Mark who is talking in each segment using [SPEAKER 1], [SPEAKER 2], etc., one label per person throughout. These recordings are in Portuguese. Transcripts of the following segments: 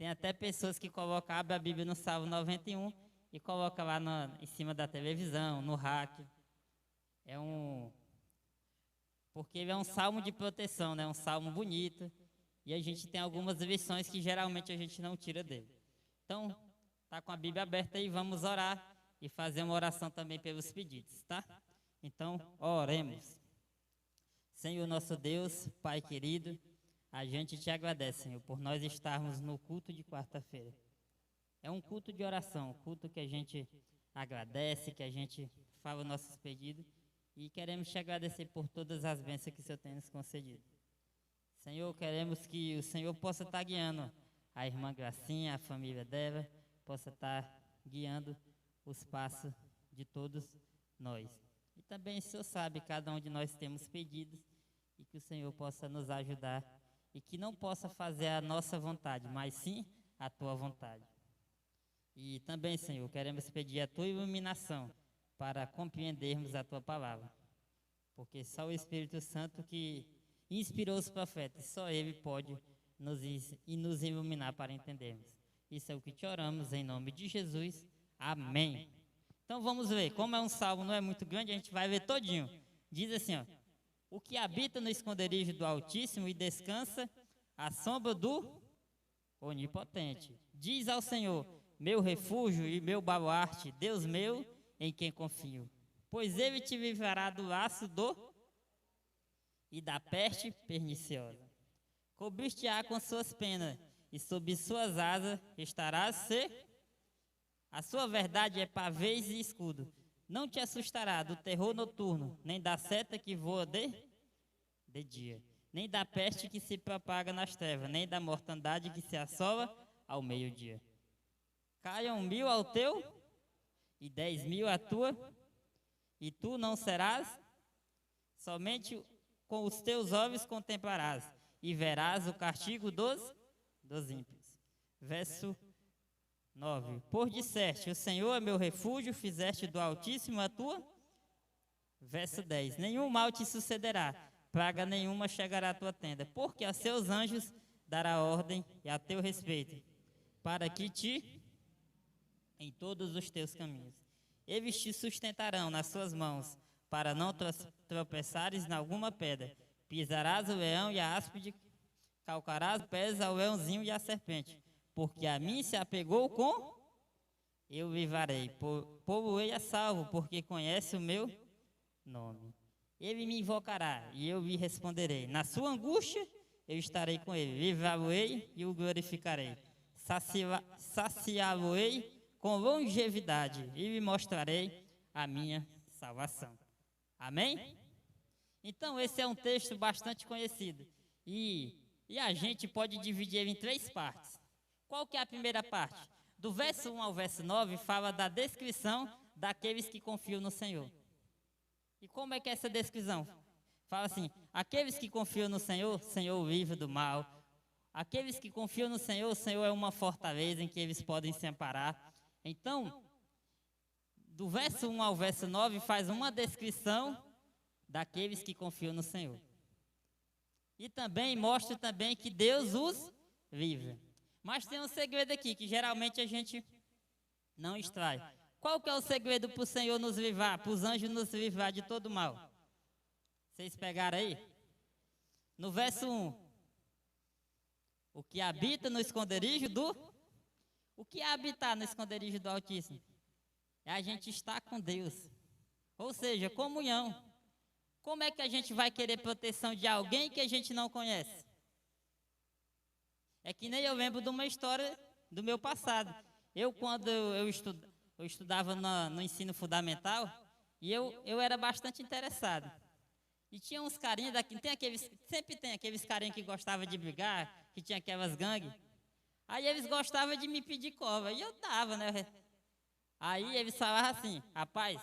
[SPEAKER 1] Tem até pessoas que colocam, abrem a Bíblia no Salmo 91 e colocam lá em cima da televisão, no rack. Porque ele é um salmo de proteção, né? Um salmo bonito. E a gente tem algumas lições que geralmente a gente não tira dele. Então, tá com a Bíblia aberta aí, vamos orar e fazer uma oração também pelos pedidos, tá? Então, oremos. Senhor nosso Deus, Pai querido, a gente te agradece, Senhor, por nós estarmos no culto de quarta-feira. É um culto de oração, um culto que a gente agradece, que a gente fala os nossos pedidos e queremos te agradecer por todas as bênçãos que o Senhor tem nos concedido. Senhor, queremos que o Senhor possa estar guiando a irmã Gracinha, a família dela, possa estar guiando os passos de todos nós. E também o Senhor sabe, cada um de nós temos pedidos e que o Senhor possa nos ajudar e que não possa fazer a nossa vontade, mas sim a tua vontade. E também, Senhor, queremos pedir a tua iluminação para compreendermos a tua palavra, porque só o Espírito Santo que inspirou os profetas, só ele pode nos iluminar para entendermos. Isso é o que te oramos em nome de Jesus. Amém. Então vamos ver, como é um salmo, não é muito grande, a gente vai ver todinho. Diz assim, ó: o que habita no esconderijo do Altíssimo e descansa à sombra do Onipotente. Diz ao Senhor, meu refúgio e meu baluarte, Deus meu, em quem confio. Pois ele te livrará do laço e da peste perniciosa. Cobrir-te-á com suas penas, e sob suas asas estarás seguro. A sua verdade é pavês e escudo. Não te assustará do terror noturno, nem da seta que voa de dia, nem da peste que se propaga nas trevas, nem da mortandade que se assola ao meio-dia. Caiam 1000 ao teu, e 10.000 à tua, e tu não serás, somente com os teus olhos contemplarás, e verás o castigo dos ímpios. Verso 9. Por disseste, o Senhor é meu refúgio, fizeste do Altíssimo a tua. Verso 10. Nenhum mal te sucederá, praga nenhuma chegará à tua tenda, porque a seus anjos dará ordem e a teu respeito, para que te em todos os teus caminhos. Eles te sustentarão nas suas mãos, para não tropeçares em alguma pedra. Pisarás o leão e a áspide, calcarás os pés ao leãozinho e à serpente. Porque a mim se apegou com, eu livrarei, pô-lo-ei a salvo, porque conhece o meu nome. Ele me invocará e eu lhe responderei. Na sua angústia eu estarei com ele, livrá-lo-ei e o glorificarei. Saciá-lo-ei com longevidade e lhe mostrarei a minha salvação. Amém? Então esse é um texto bastante conhecido e a gente pode dividir ele em 3 partes. Qual que é a primeira parte? Do verso 1 ao verso 9 fala da descrição daqueles que confiam no Senhor. E como é que é essa descrição? Fala assim, aqueles que confiam no Senhor, Senhor o livra do mal. Aqueles que confiam no Senhor, o Senhor é uma fortaleza em que eles podem se amparar. Então, do verso 1 ao verso 9 faz uma descrição daqueles que confiam no Senhor. E também mostra também que Deus os livra. Mas tem um segredo aqui, que geralmente a gente não extrai. Qual que é o segredo para o Senhor nos livrar, para os anjos nos livrar de todo mal? Vocês pegaram aí? No verso 1. O que habita no esconderijo do... O que é habitar no esconderijo do Altíssimo? É a gente estar com Deus. Ou seja, comunhão. Como é que a gente vai querer proteção de alguém que a gente não conhece? É que nem eu lembro de uma história do meu passado. Quando eu estudava no ensino fundamental, e eu era bastante interessado. E tinha uns carinhas daqui, sempre tem aqueles carinhas que gostavam de brigar, que tinha aquelas gangues. Aí eles gostavam de me pedir cova, e eu dava, né? Aí eles falavam assim, rapaz,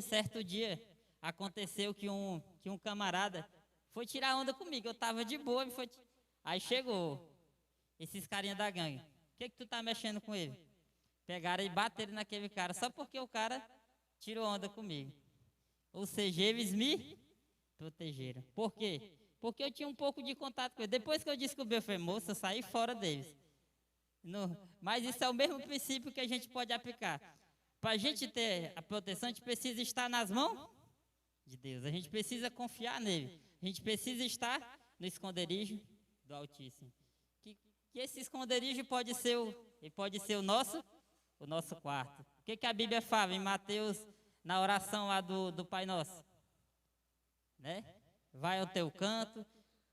[SPEAKER 1] certo dia, aconteceu que um camarada foi tirar onda comigo, eu tava de boa, aí chegou esses carinhas da gangue. O que tu tá mexendo com ele? Pegaram e bateram naquele cara, só porque o cara tirou onda comigo. Ou seja, eles me protegeram. Por quê? Porque eu tinha um pouco de contato com ele. Depois que eu descobri, eu falei, moça, eu saí fora deles. Mas isso é o mesmo princípio que a gente pode aplicar. Para a gente ter a proteção, a gente precisa estar nas mãos de Deus. A gente precisa confiar nele. A gente precisa estar no esconderijo do Altíssimo. Que esse esconderijo pode ser o nosso quarto. O que a Bíblia fala em Mateus, na oração lá do Pai Nosso? Né? Vai ao teu canto,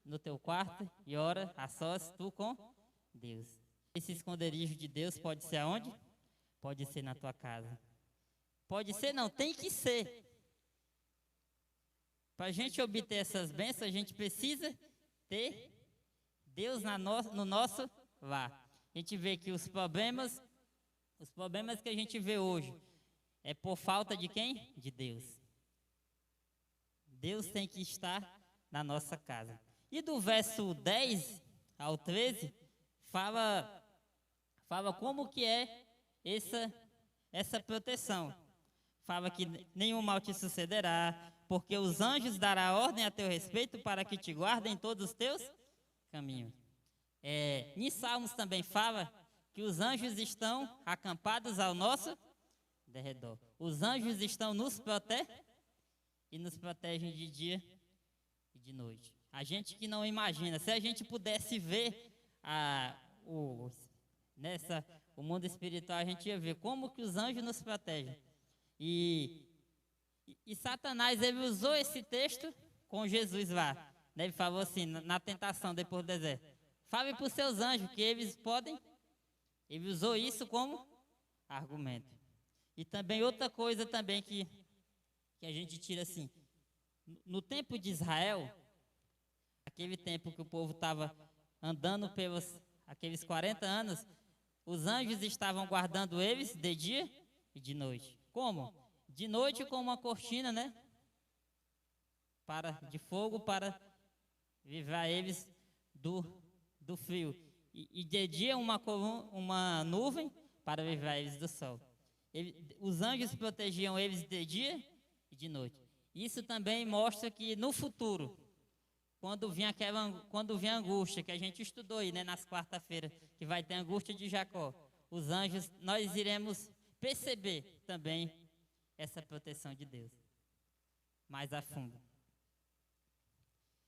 [SPEAKER 1] no teu quarto, e ora a sós tu com Deus. Esse esconderijo de Deus pode ser aonde? Pode ser na tua casa. Pode ser não, tem que ser. Para a gente obter essas bênçãos, a gente precisa ter Deus no nosso lar. A gente vê que os problemas que a gente vê hoje é por falta de quem? De Deus. Deus tem que estar na nossa casa. E do verso 10 ao 13, fala como que é essa proteção. Fala que nenhum mal te sucederá, porque os anjos darão ordem a teu respeito para que te guardem em todos os teus caminhos. Em Salmos também fala que os anjos estão acampados ao nosso derredor. Os anjos estão nos protegem de dia e de noite. A gente que não imagina, se a gente pudesse ver o mundo espiritual, a gente ia ver como que os anjos nos protegem. E Satanás, ele usou esse texto com Jesus lá. Né? Ele falou assim, na tentação depois do deserto. Fale para os seus anjos que eles podem. Ele usou isso como argumento. E também outra coisa também que a gente tira assim. No tempo de Israel, aquele tempo que o povo estava andando pelos aqueles 40 anos, os anjos estavam guardando eles de dia e de noite. Como? De noite com uma cortina, né? De fogo para livrar eles do frio. E de dia uma nuvem para livrar eles do sol. Os anjos protegiam eles de dia e de noite. Isso também mostra que no futuro, quando vinha a angústia, que a gente estudou aí, né, nas quarta-feiras, que vai ter a angústia de Jacó, os anjos, nós iremos perceber também essa proteção de Deus mais a fundo.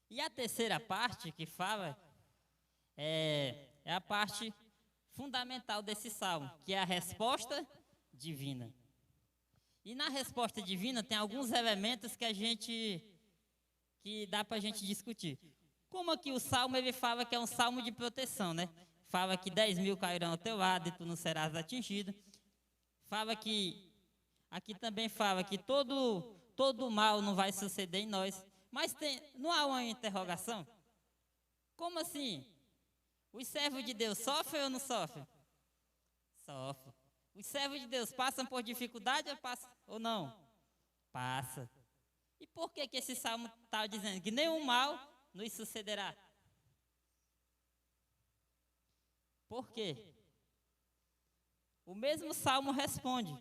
[SPEAKER 1] E a terceira parte que fala é a parte fundamental desse salmo, que é a resposta divina. E na resposta divina tem alguns elementos que dá para a gente discutir. Como aqui o salmo ele fala que é um salmo de proteção, né? Fala que 10.000 cairão ao teu lado e tu não serás atingido. Fala que aqui também fala que todo mal não vai suceder em nós. Mas não há uma interrogação? Como assim? Os servos de Deus sofrem ou não sofrem? Sofrem. Os servos de Deus passam por dificuldade ou não? Passa. E por que esse salmo está dizendo que nenhum mal nos sucederá? Por quê? O mesmo salmo responde.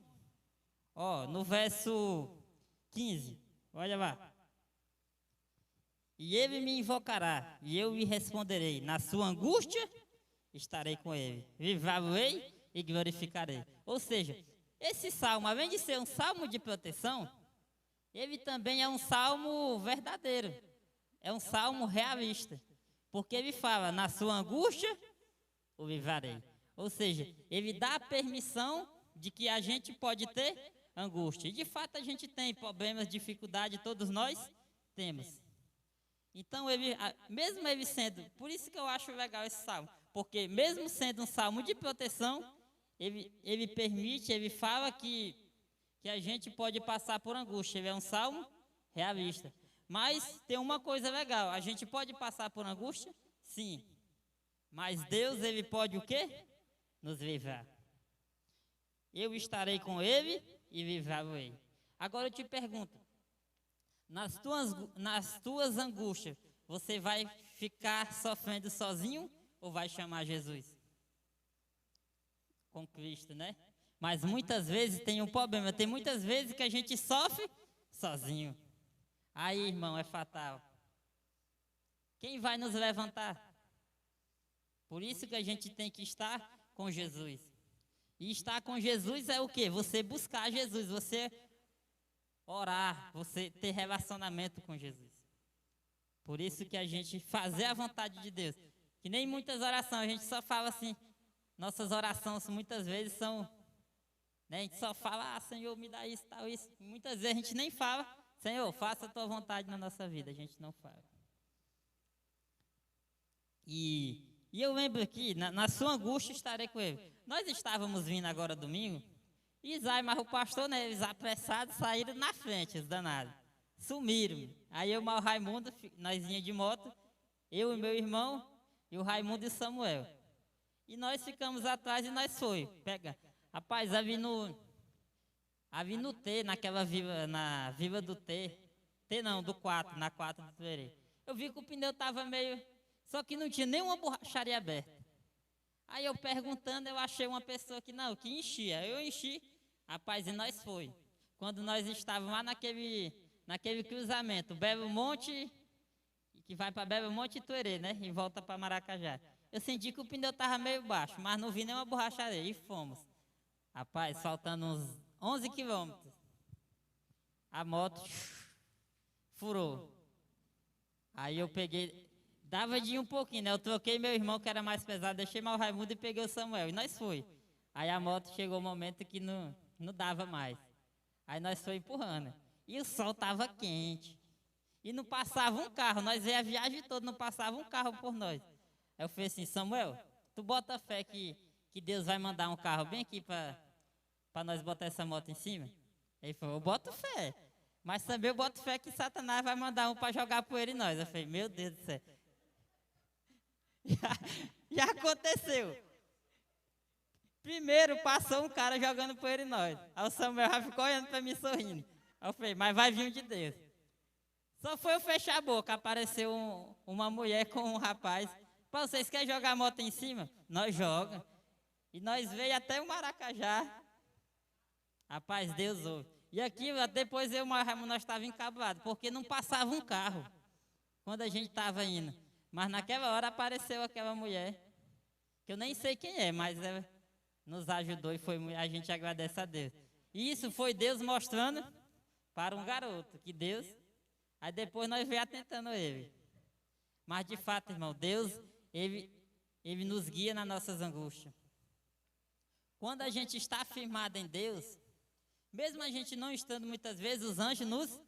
[SPEAKER 1] No verso 15, olha lá. E ele me invocará, e eu lhe responderei. Na sua angústia, estarei com ele. Livrá-lo-ei e glorificarei. Ou seja, esse salmo, além de ser um salmo de proteção, ele também é um salmo verdadeiro. É um salmo realista. Porque ele fala, na sua angústia, o livrarei. Ou seja, ele dá a permissão de que a gente pode ter angústia. E de fato a gente tem problemas, dificuldade, todos nós temos. Então, mesmo ele sendo, por isso que eu acho legal esse salmo, porque mesmo sendo um salmo de proteção, ele permite, ele fala que a gente pode passar por angústia. Ele é um salmo realista. Mas tem uma coisa legal, a gente pode passar por angústia? Sim. Mas Deus, ele pode o quê? Nos livrar. Eu estarei com ele e livrá-lo-ei. Agora eu te pergunto, nas tuas angústias, você vai ficar sofrendo sozinho ou vai chamar Jesus? Com Cristo, né? Mas muitas vezes tem um problema, tem muitas vezes que a gente sofre sozinho. Aí, irmão, é fatal. Quem vai nos levantar? Por isso que a gente tem que estar com Jesus. E estar com Jesus é o quê? Você buscar Jesus, você orar, você ter relacionamento com Jesus. Por isso que a gente fazer a vontade de Deus. Que nem muitas orações, a gente só fala assim, nossas orações muitas vezes são, né, a gente só fala, Senhor, me dá isso, tal, isso. Muitas vezes a gente nem fala, Senhor, faça a tua vontade na nossa vida, a gente não fala. E eu lembro aqui, na sua angústia estarei com ele. Nós estávamos vindo agora domingo, e Isai, mas o pastor, né, eles apressados saíram na frente, os danados. Sumiram. Aí eu e o Raimundo, nós vinha de moto, eu e meu irmão, e o Raimundo e o Samuel. E nós ficamos atrás e nós foi. Pega. Rapaz, havia no T, naquela viva, na viva do T. T não, do 4, na 4 do Tuerê. Eu vi que o pneu estava meio... Só que não tinha nenhuma borracharia aberta. Aí eu perguntando, eu achei uma pessoa que não, que enchia. Eu enchi, rapaz, e nós foi. Quando nós estávamos lá naquele cruzamento, Belo Monte, que vai para Belo Monte e Tuerê, né? E volta para Maracajá. Eu senti que o pneu estava meio baixo, mas não vi nenhuma borracharia. E fomos. Rapaz, faltando uns 11 quilômetros. A moto furou. Aí eu peguei... Dava de um pouquinho, né? Eu troquei meu irmão, que era mais pesado, deixei mais o Raimundo e peguei o Samuel. E nós foi. Aí a moto chegou um momento que não dava mais. Aí nós foi empurrando. E o sol estava quente. E não passava um carro. Nós veio a viagem toda, não passava um carro por nós. Aí eu falei assim, Samuel, tu bota fé que Deus vai mandar um carro bem aqui para nós botar essa moto em cima? Ele falou, eu boto fé. Mas também eu boto fé que Satanás vai mandar um para jogar poeira em nós. Eu falei, meu Deus do céu. Já aconteceu. Primeiro passou um cara jogando poeira em nós. Aí o Samuel já ficou olhando para mim sorrindo. Aí eu falei, mas vai vir um de Deus. Só foi eu fechar a boca, apareceu uma mulher com um rapaz. Pô, vocês querem jogar a moto em cima? Nós joga. E nós veio até o Maracajá. Rapaz, Deus ouve. E aqui, depois eu e o Raimundo, nós estávamos encabulados, porque não passava um carro quando a gente estava indo. Mas naquela hora apareceu aquela mulher, que eu nem sei quem é, mas ela nos ajudou e a gente agradece a Deus. E isso foi Deus mostrando para um garoto, que Deus... Aí depois nós veio atentando ele. Mas de fato, irmão, Deus, ele nos guia nas nossas angústias. Quando a gente está firmado em Deus, mesmo a gente não estando muitas vezes, os anjos nos...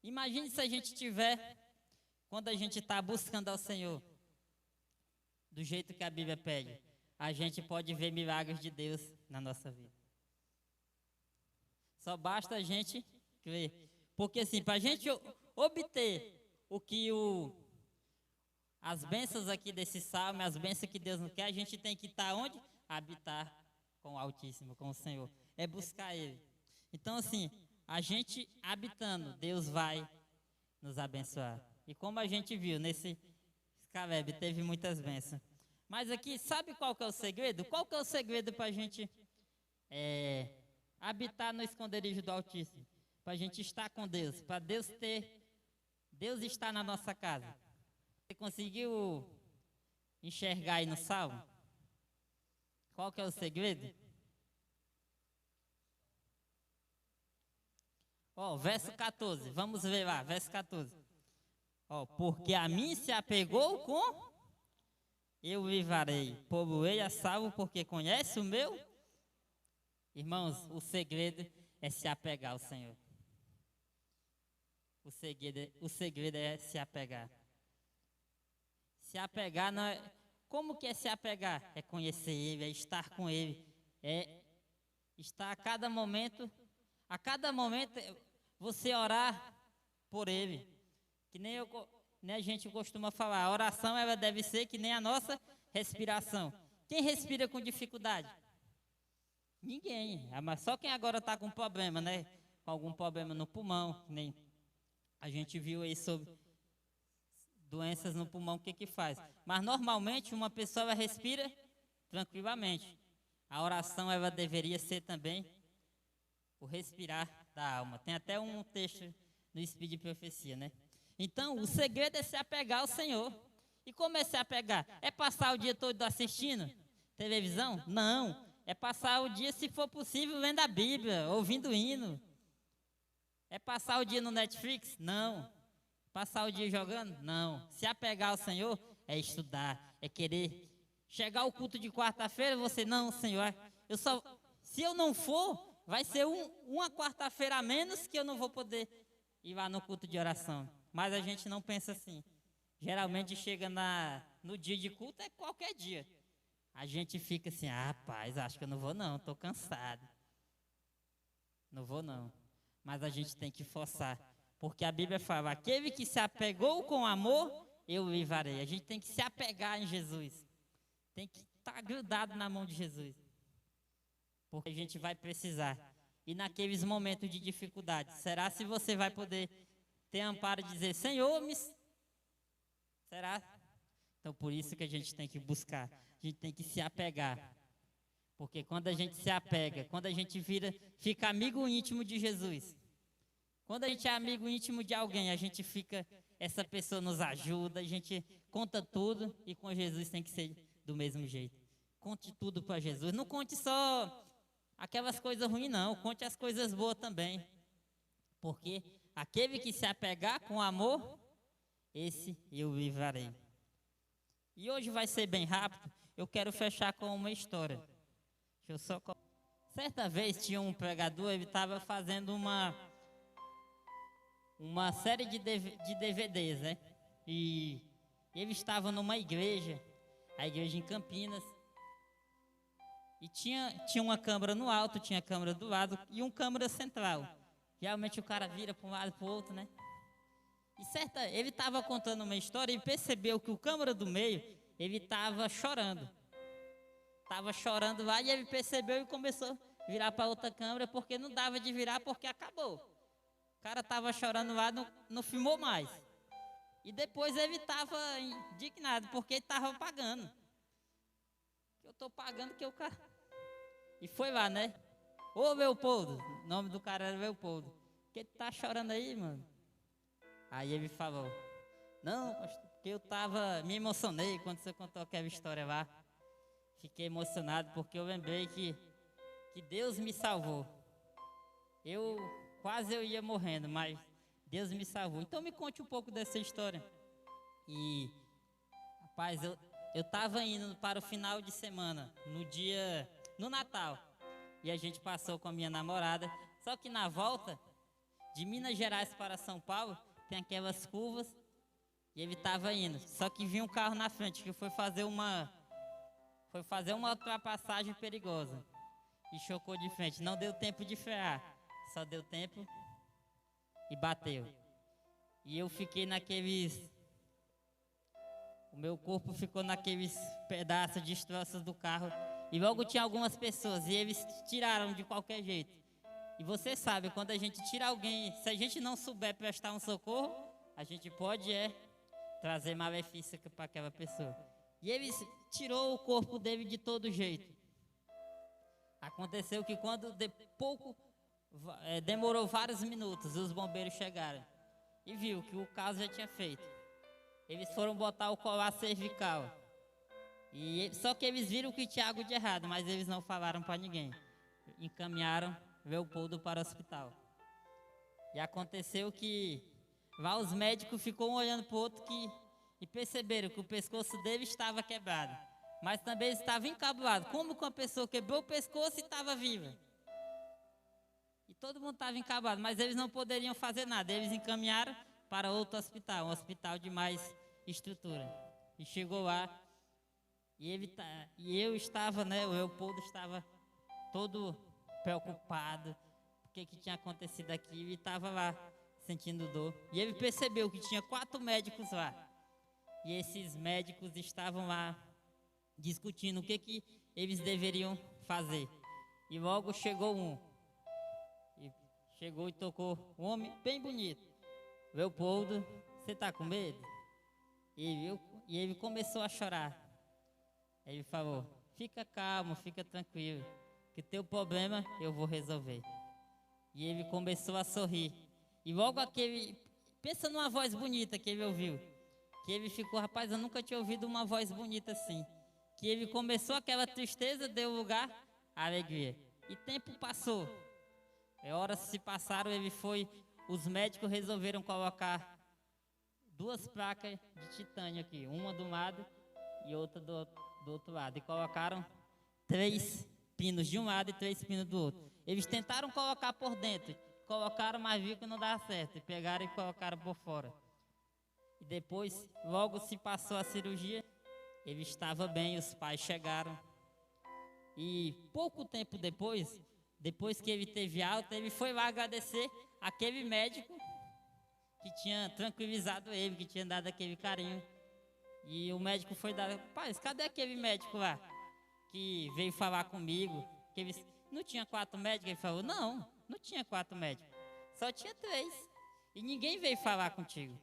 [SPEAKER 1] Imagine se a gente tiver... Quando a gente está buscando ao Senhor, do jeito que a Bíblia pede, a gente pode ver milagres de Deus na nossa vida. Só basta a gente crer. Porque assim, para a gente obter o que as bênçãos aqui desse salmo, as bênçãos que Deus nos quer, a gente tem que estar onde? Habitar com o Altíssimo, com o Senhor. É buscar Ele. Então assim, a gente habitando, Deus vai nos abençoar. E como a gente viu nesse Caleb, teve muitas bênçãos. Mas aqui, sabe qual que é o segredo? Qual que é o segredo para a gente habitar no esconderijo do Altíssimo? Para a gente estar com Deus, para Deus estar na nossa casa. Você conseguiu enxergar aí no Salmo? Qual que é o segredo? Ó, verso 14, vamos ver lá, verso 14. Ó, porque a mim se apegou com, eu livrarei, povoei a salvo, porque conhece o meu. Irmãos, o segredo é se apegar ao Senhor. O segredo é se apegar. Se apegar não é... Como que é se apegar? É conhecer Ele, é estar com Ele, é estar a cada momento você orar por Ele. Que nem a gente costuma falar, a oração ela deve ser que nem a nossa respiração. Quem respira com dificuldade? Ninguém. Mas só quem agora está com problema, né? Com algum problema no pulmão, que nem a gente viu aí sobre doenças no pulmão, o que faz. Mas normalmente uma pessoa respira tranquilamente. A oração ela deveria ser também o respirar da alma. Tem até um texto no Espírito de Profecia, né? Então, o segredo é se apegar ao Senhor. E como é se apegar? É passar o dia todo assistindo televisão? Não. É passar o dia, se for possível, lendo a Bíblia, ouvindo hino. É passar o dia no Netflix? Não. Passar o dia jogando? Não. Se apegar ao Senhor é estudar, é querer. Chegar ao culto de quarta-feira, você, não, Senhor, se eu não for, vai ser uma quarta-feira a menos que eu não vou poder ir lá no culto de oração. Mas a gente não pensa assim. Geralmente chega no dia de culto, é qualquer dia. A gente fica assim, rapaz, acho que eu não vou não, estou cansado. Não vou não. Mas a gente tem que forçar. Porque a Bíblia fala, aquele que se apegou com amor, eu o livrarei. A gente tem que se apegar em Jesus. Tem que estar grudado na mão de Jesus. Porque a gente vai precisar. E naqueles momentos de dificuldade, será se você vai poder ter amparo e dizer, Senhor, será? Então por isso que a gente tem que buscar. A gente tem que se apegar. Porque quando a gente se apega, quando a gente fica amigo íntimo de Jesus, quando a gente é amigo íntimo de alguém, a gente fica, essa pessoa nos ajuda, a gente conta tudo e com Jesus tem que ser do mesmo jeito. Conte tudo para Jesus. Não conte só aquelas coisas ruins, não. Conte as coisas boas também. Porque aquele que se apegar com amor, esse eu livrarei. E hoje vai ser bem rápido. Eu quero fechar com uma história. Deixa eu só... Certa vez tinha um pregador, ele estava fazendo uma série de DVDs, né? E ele estava numa igreja, a igreja em Campinas, e tinha uma câmera no alto, tinha câmera do lado e uma câmera central. Geralmente o cara vira para um lado e para o outro, né? E ele estava contando uma história e percebeu que o câmera do meio, ele estava chorando. Estava chorando lá e ele percebeu e começou a virar para outra câmera porque não dava de virar porque acabou. O cara estava chorando lá, não filmou mais. E depois ele estava indignado porque ele estava pagando. Eu estou pagando que o cara... E foi lá, né? Ô, Leopoldo, o nome do cara era Leopoldo. Por que tu tá chorando aí, mano? Aí ele falou, não, porque eu me emocionei quando você contou aquela história lá. Fiquei emocionado porque eu lembrei que Deus me salvou. Quase eu ia morrendo, mas Deus me salvou. Então me conte um pouco dessa história. E, rapaz, eu estava indo para o final de semana, no Natal. E a gente passou com a minha namorada. Só que na volta, de Minas Gerais para São Paulo, tem aquelas curvas. E ele estava indo. Só que vinha um carro na frente que foi fazer uma ultrapassagem perigosa. E chocou de frente. Não deu tempo de frear. Só deu tempo e bateu. E eu fiquei o meu corpo ficou naqueles pedaços, destroços do carro. E logo tinha algumas pessoas e eles tiraram de qualquer jeito. E você sabe, quando a gente tira alguém, se a gente não souber prestar um socorro, a gente pode trazer malefício para aquela pessoa. E eles tirou o corpo dele de todo jeito. Aconteceu que quando demorou vários minutos, os bombeiros chegaram e viu que o caso já tinha feito. Eles foram botar o colar cervical. Só que eles viram que tinha algo de errado, mas eles não falaram para ninguém. Encaminharam Leopoldo para o hospital. E aconteceu que lá os médicos ficou um olhando para o outro e perceberam que o pescoço dele estava quebrado. Mas também estava encabulado. Como que uma pessoa quebrou o pescoço e estava viva? E todo mundo estava encabulado, mas eles não poderiam fazer nada. Eles encaminharam para outro hospital, um hospital de mais estrutura. E chegou lá, e eu estava, né, o Leopoldo estava todo preocupado, porque que tinha acontecido aqui, e estava lá, sentindo dor. E ele percebeu que tinha 4 médicos lá. E esses médicos estavam lá, discutindo o que eles deveriam fazer. E logo chegou chegou e tocou um homem bem bonito. Leopoldo, você está com medo? E ele começou a chorar. Ele falou, fica calmo, fica tranquilo, que teu problema eu vou resolver. E ele começou a sorrir. E logo pensa numa voz bonita que ele ouviu. Que ele ficou, rapaz, eu nunca tinha ouvido uma voz bonita assim. que ele começou aquela tristeza, deu lugar à alegria. E tempo passou. Horas se passaram, os médicos resolveram colocar 2 placas de titânio aqui, uma de um lado e outra do outro lado. E colocaram 3 pinos de um lado e 3 pinos do outro. Eles tentaram colocar por dentro, colocaram, mas viram que não dava certo. E pegaram e colocaram por fora. E depois, logo se passou a cirurgia, ele estava bem, os pais chegaram. E pouco tempo depois que ele teve alta, ele foi lá agradecer aquele médico que tinha tranquilizado ele, que tinha dado aquele carinho. E o médico foi dar, rapaz, cadê aquele médico lá que veio falar comigo? Que ele, não tinha 4 médicos? Ele falou, não tinha 4 médicos, só tinha 3. E ninguém veio falar contigo.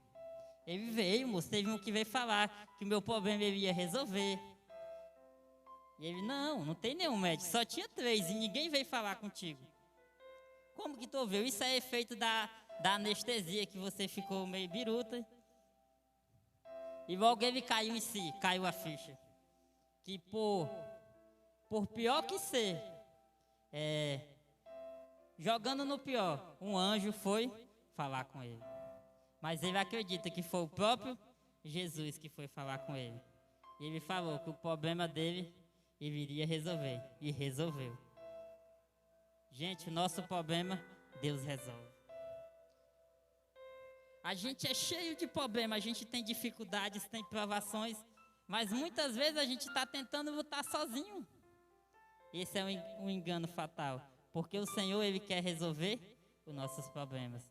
[SPEAKER 1] Ele veio, moço, teve um que veio falar que o meu problema ele ia resolver. E ele, não tem nenhum médico, só tinha 3 e ninguém veio falar contigo. Como que tu ouviu? Isso é efeito da anestesia, que você ficou meio biruta. E logo ele caiu em si, caiu a ficha. Que por pior que ser, jogando no pior, um anjo foi falar com ele. Mas ele acredita que foi o próprio Jesus que foi falar com ele. E ele falou que o problema dele ele iria resolver. E resolveu. Gente, o nosso problema, Deus resolve. A gente é cheio de problemas, a gente tem dificuldades, tem provações, mas muitas vezes a gente está tentando lutar sozinho. Esse é um engano fatal, porque o Senhor, Ele quer resolver os nossos problemas.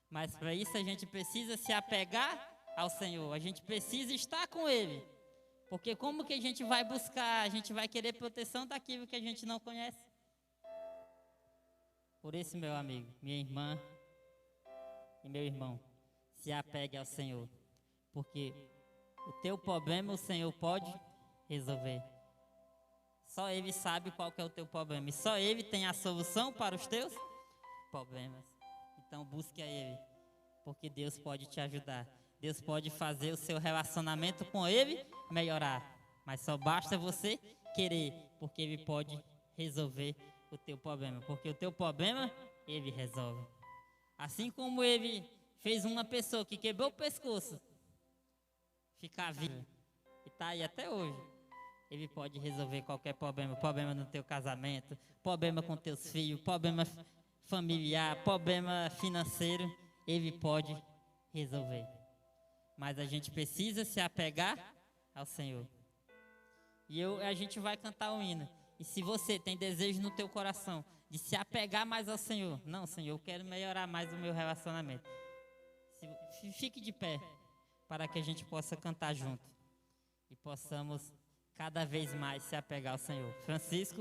[SPEAKER 1] Mas para isso a gente precisa se apegar ao Senhor, a gente precisa estar com Ele. Porque como que a gente vai buscar, a gente vai querer proteção daquilo que a gente não conhece? Por isso, meu amigo, minha irmã e meu irmão, se apegue ao Senhor. Porque o teu problema o Senhor pode resolver. Só Ele sabe qual que é o teu problema. E só Ele tem a solução para os teus problemas. Então busque a Ele, porque Deus pode te ajudar. Deus pode fazer o seu relacionamento com Ele melhorar. Mas só basta você querer, porque Ele pode resolver o teu problema. Porque o teu problema, Ele resolve. Assim como Ele fez uma pessoa que quebrou o pescoço ficar viva e está aí até hoje, Ele pode resolver qualquer problema. Problema no teu casamento, problema com teus filhos, problema familiar, problema financeiro, Ele pode resolver. Mas a gente precisa se apegar ao Senhor. E a gente vai cantar o hino. E se você tem desejo no teu coração de se apegar mais ao Senhor, não, Senhor, eu quero melhorar mais o meu relacionamento. Fique de pé para que a gente possa cantar junto e possamos cada vez mais se apegar ao Senhor. Francisco,